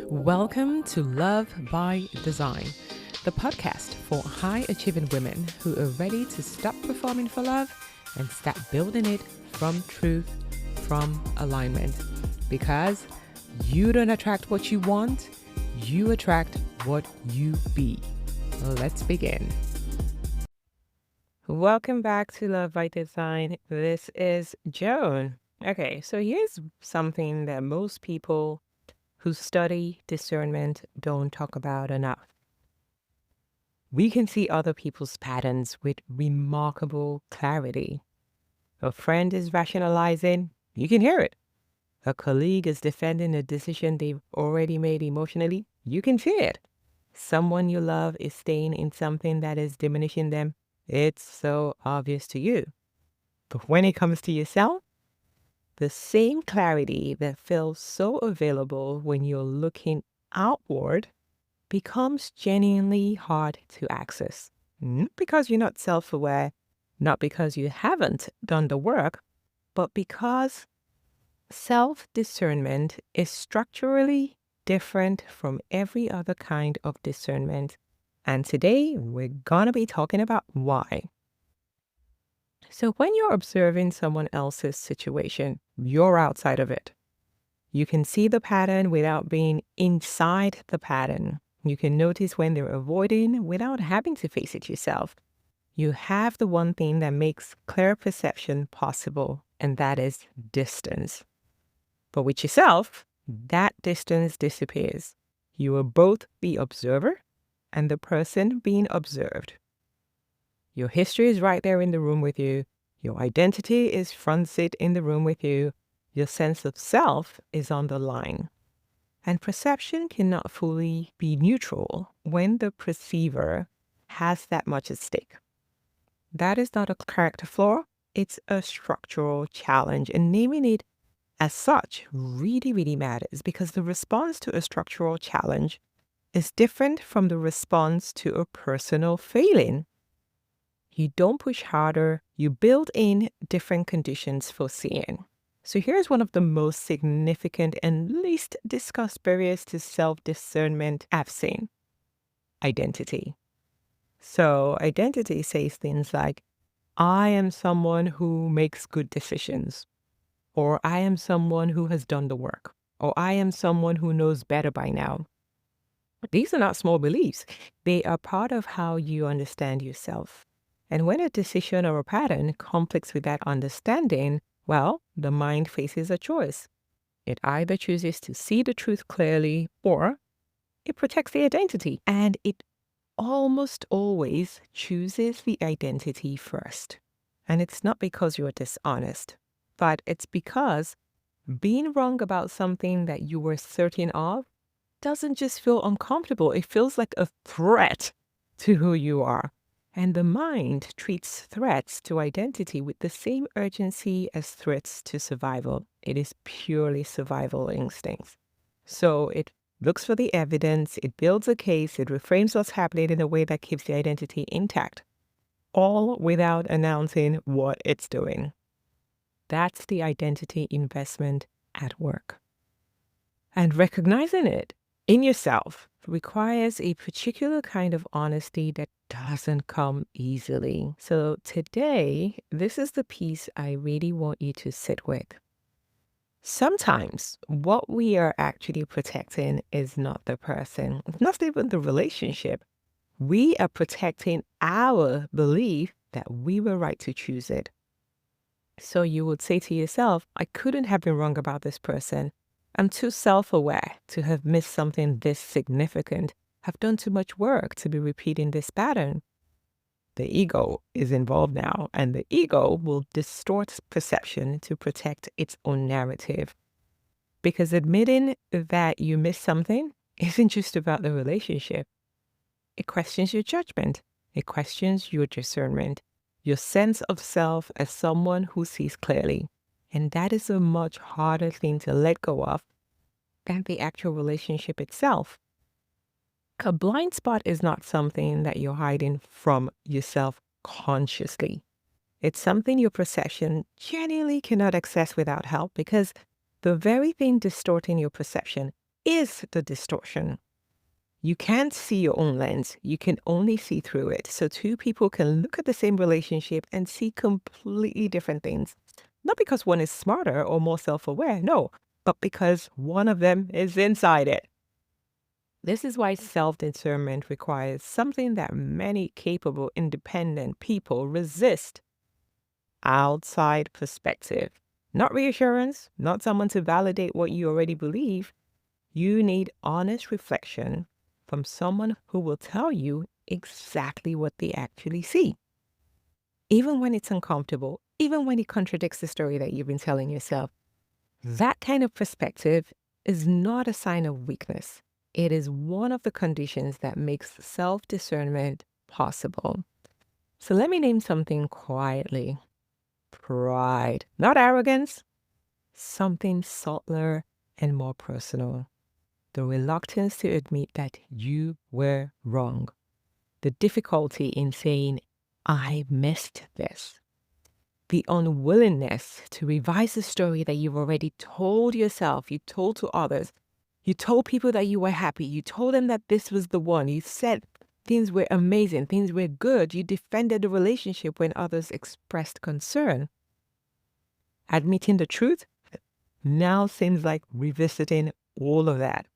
Welcome to Love by Design, the podcast for high-achieving women who are ready to stop performing for love and start building it from truth, from alignment. Because you don't attract what you want, you attract what you be. Let's begin. Welcome back to Love by Design. This is Joan. Okay, so here's something that most people who study discernment don't talk about enough. We can see other people's patterns with remarkable clarity. A friend is rationalizing, you can hear it. A colleague is defending a decision they've already made emotionally, you can see it. Someone you love is staying in something that is diminishing them, it's so obvious to you. But when it comes to yourself, the same clarity that feels so available when you're looking outward becomes genuinely hard to access. Not because you're not self-aware, not because you haven't done the work, but because self-discernment is structurally different from every other kind of discernment. And today we're gonna be talking about why. So when you're observing someone else's situation, you're outside of it. You can see the pattern without being inside the pattern. You can notice when they're avoiding without having to face it yourself. You have the one thing that makes clear perception possible, and that is distance. But with yourself, that distance disappears. You will both be observer and the person being observed. Your history is right there in the room with you. Your identity is front seat in the room with you. Your sense of self is on the line. And perception cannot fully be neutral when the perceiver has that much at stake. That is not a character flaw, it's a structural challenge. And naming it as such really matters because the response to a structural challenge is different from the response to a personal failing. You don't push harder, you build in different conditions for seeing. So here's one of the most significant and least discussed barriers to self-discernment I've seen. Identity. So identity says things like, I am someone who makes good decisions, or I am someone who has done the work, or I am someone who knows better by now. These are not small beliefs. They are part of how you understand yourself. And when a decision or a pattern conflicts with that understanding, well, the mind faces a choice. It either chooses to see the truth clearly or it protects the identity. And it almost always chooses the identity first. And it's not because you're dishonest, but it's because being wrong about something that you were certain of doesn't just feel uncomfortable. It feels like a threat to who you are. And the mind treats threats to identity with the same urgency as threats to survival. It is purely survival instincts. So it looks for the evidence, it builds a case, it reframes what's happening in a way that keeps the identity intact, all without announcing what it's doing. That's the identity investment at work. And recognizing it in yourself requires a particular kind of honesty that doesn't come easily. So today, this is the piece I really want you to sit with. Sometimes what we are actually protecting is not the person, not even the relationship. We are protecting our belief that we were right to choose it. So you would say to yourself, I couldn't have been wrong about this person. I'm too self-aware to have missed something this significant. I've done too much work to be repeating this pattern. The ego is involved now, and the ego will distort perception to protect its own narrative. Because admitting that you missed something isn't just about the relationship. It questions your judgment. It questions your discernment, your sense of self as someone who sees clearly. And that is a much harder thing to let go of than the actual relationship itself. A blind spot is not something that you're hiding from yourself consciously. It's something your perception genuinely cannot access without help because the very thing distorting your perception is the distortion. You can't see your own lens. You can only see through it. So two people can look at the same relationship and see completely different things. Not because one is smarter or more self-aware, no, but because one of them is inside it. This is why self-discernment requires something that many capable, independent people resist: outside perspective. Not reassurance, not someone to validate what you already believe. You need honest reflection from someone who will tell you exactly what they actually see. Even when it's uncomfortable, even when it contradicts the story that you've been telling yourself. That kind of perspective is not a sign of weakness. It is one of the conditions that makes self-discernment possible. So let me name something quietly. Pride, not arrogance, something subtler and more personal. The reluctance to admit that you were wrong. The difficulty in saying, I missed this. The unwillingness to revise the story that you've already told yourself, you told to others. You told people that you were happy. You told them that this was the one. You said things were amazing, things were good. You defended the relationship when others expressed concern. Admitting the truth now seems like revisiting all of that.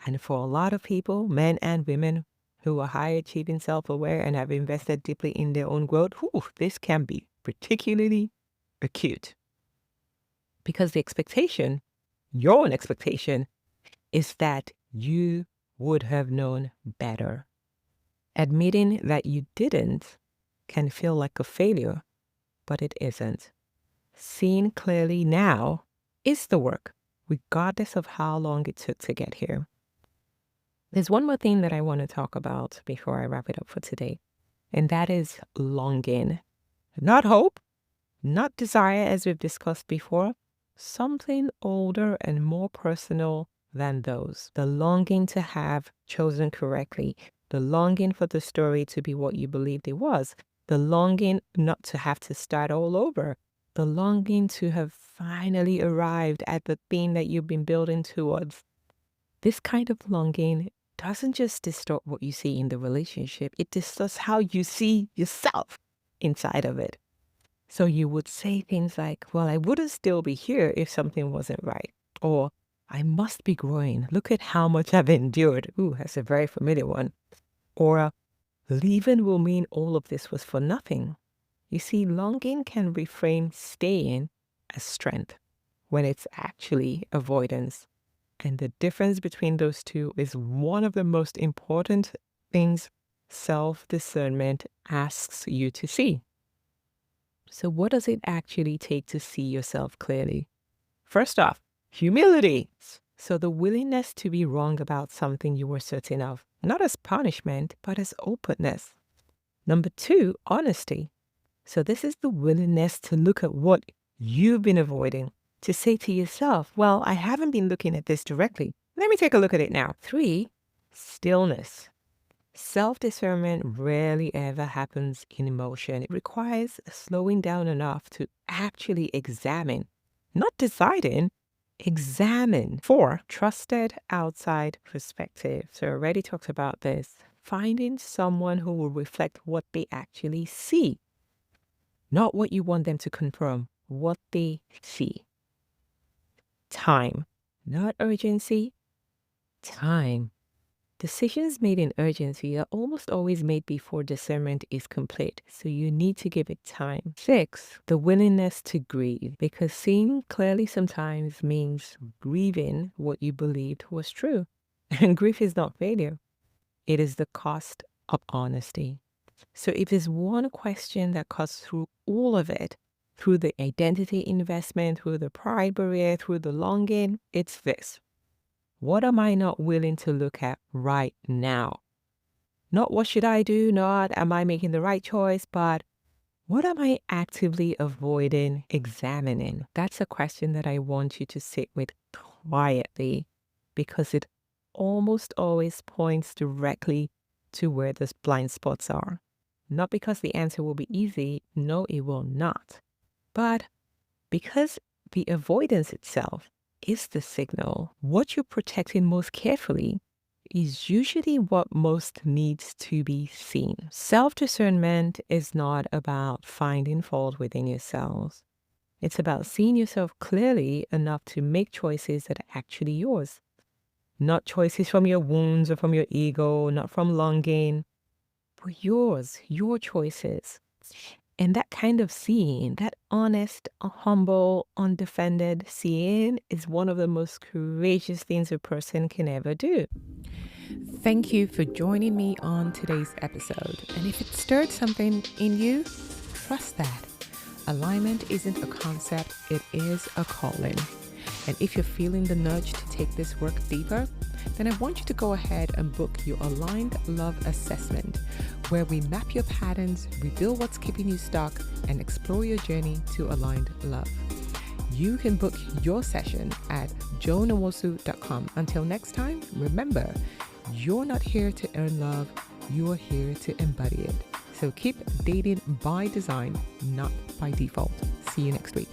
And for a lot of people, men and women who are high achieving, self-aware, and have invested deeply in their own growth, this can be particularly acute. Because the expectation, your own expectation, is that you would have known better. Admitting that you didn't can feel like a failure, but it isn't. Seeing clearly now is the work, regardless of how long it took to get here. There's one more thing that I want to talk about before I wrap it up for today, and that is longing. Not hope, not desire as we've discussed before, something older and more personal than those. The longing to have chosen correctly, the longing for the story to be what you believed it was, the longing not to have to start all over, the longing to have finally arrived at the thing that you've been building towards. This kind of longing doesn't just distort what you see in the relationship, it distorts how you see yourself inside of it. So you would say things like, well, I wouldn't still be here if something wasn't right. Or, I must be growing. Look at how much I've endured. Ooh, that's a very familiar one. Or, leaving will mean all of this was for nothing. You see, longing can reframe staying as strength when it's actually avoidance. And the difference between those two is one of the most important things self-discernment asks you to see. So what does it actually take to see yourself clearly? First off, humility. So the willingness to be wrong about something you were certain of, not as punishment, but as openness. Number two, honesty. So this is the willingness to look at what you've been avoiding, to say to yourself, well, I haven't been looking at this directly. Let me take a look at it now. Three, stillness. Self-discernment rarely ever happens in emotion. It requires slowing down enough to actually examine, not deciding, examine. Four, trusted outside perspective. So I already talked about this. Finding someone who will reflect what they actually see, not what you want them to confirm, what they see. Time, not urgency, time. Decisions made in urgency are almost always made before discernment is complete, so you need to give it time. Six, the willingness to grieve, because seeing clearly sometimes means grieving what you believed was true. And grief is not failure. It is the cost of honesty. So if there's one question that cuts through all of it, through the identity investment, through the pride barrier, through the longing, it's this. What am I not willing to look at right now? Not what should I do, not am I making the right choice, but what am I actively avoiding examining? That's a question that I want you to sit with quietly, because it almost always points directly to where the blind spots are. Not because the answer will be easy, no, it will not. But because the avoidance itself is the signal. What you're protecting most carefully is usually what most needs to be seen. Self-discernment is not about finding fault within yourselves. It's about seeing yourself clearly enough to make choices that are actually yours. Not choices from your wounds or from your ego, not from longing, but yours, your choices. And that kind of seeing, that honest, humble, undefended seeing is one of the most courageous things a person can ever do. Thank you for joining me on today's episode. And if it stirred something in you, trust that. Alignment isn't a concept, it is a calling. And if you're feeling the nudge to take this work deeper, then I want you to go ahead and book your Aligned Love Assessment, where we map your patterns, reveal what's keeping you stuck, and explore your journey to aligned love. You can book your session at joannwosu.com. Until next time, remember, you're not here to earn love, you're here to embody it. So keep dating by design, not by default. See you next week.